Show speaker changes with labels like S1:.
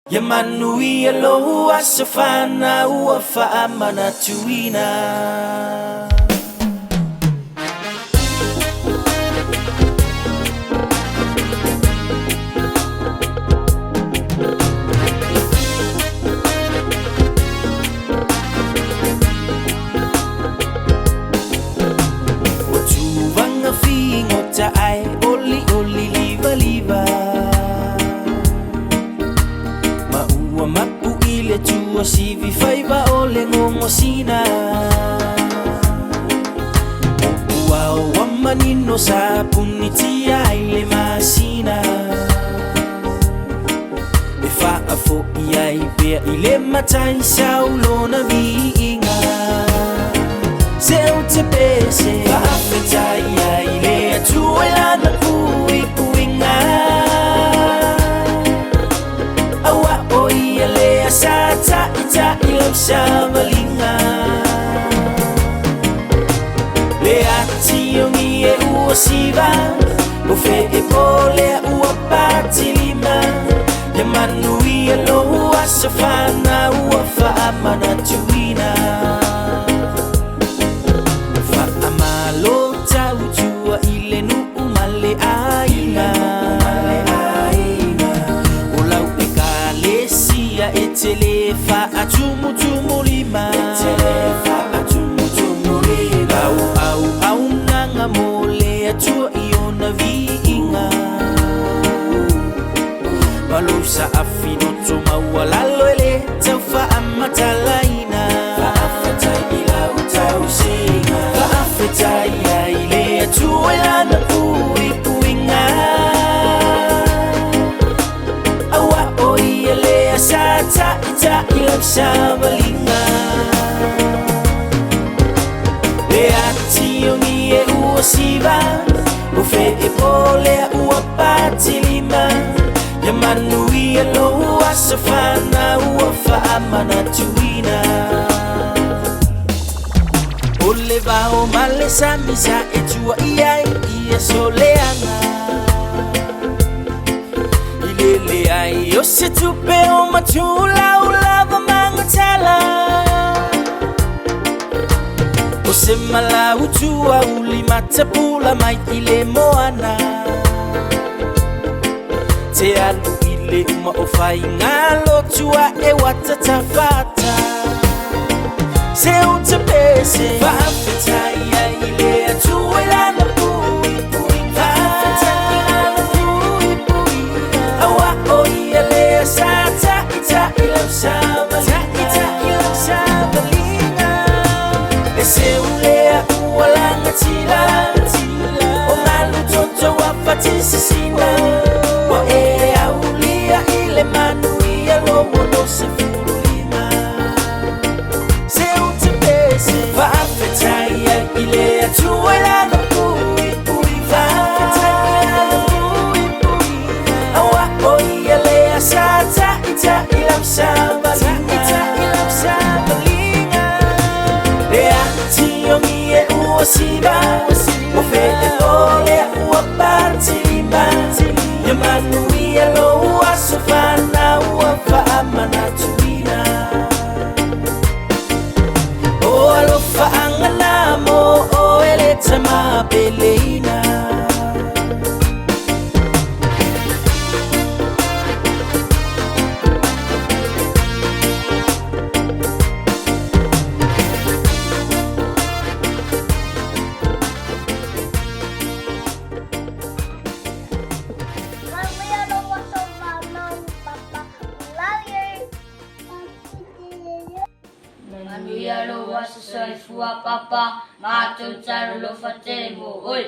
S1: Yamanui alo asafana uafa amana tuina. Watuwanga fingota ai oli oli liva liva. Mapu ile tua sivi faiva ole ngongo sina. Wow wamanino sa punitia ile masina. Befa afo ia ipea ile matai saulo na viinga. Seu te pese afeta ia ile atuela na pui puinga. Sata ita ilam samalinga. Le ati yongi e uosiva Ufe e pole uapati lima. Yamanui alo uasafana uafa amana tuina. Fa amalo taujua ile nu umale aina. Etelefa atumutumu lima. Au nanga mole atua iona viinga. Malusa afino tuma walalo ele taufa amatalaina. Faafeta ila utausinga. Faafeta ila ile atua ila na pui puinga. Awa oi ele asata ita ilam samalinga. Le ati yongi e uosiva Ufe e pole uapati lima. Yamanui alo uasafana uafa amana tuina. Ole vao male samisa etua iai ia soleanga. Ilele ai ose tupe o matula ulava mangatala. Ose mala utua uli matapula mai ile moana. Te alu ile uma ofai ngalo tua e watatafata. Se uta pese faafeta ia ile atua ila na pui pui. Faafeta ila na pui pui. Awa oi ele sata ita ilam samalinga. Ese ulea uwalanga tila. O malu tonto wafati sisina. Wa e aulia ile manui alo wono se furulima. Se utepese faafeta ia ile atua ila na pui pui. Faafeta ila na pui pui. Awa oi ele sata ita ilam samalinga. Le ati yongi e uosiva Ufe e pole uapati lima. Yamanui alo uasafana uafa amana tuina. O alofa anganamo o ele tama peleina.
S2: Manuia lo wasa sai fua papa ma tu tsaro lo fatemo oi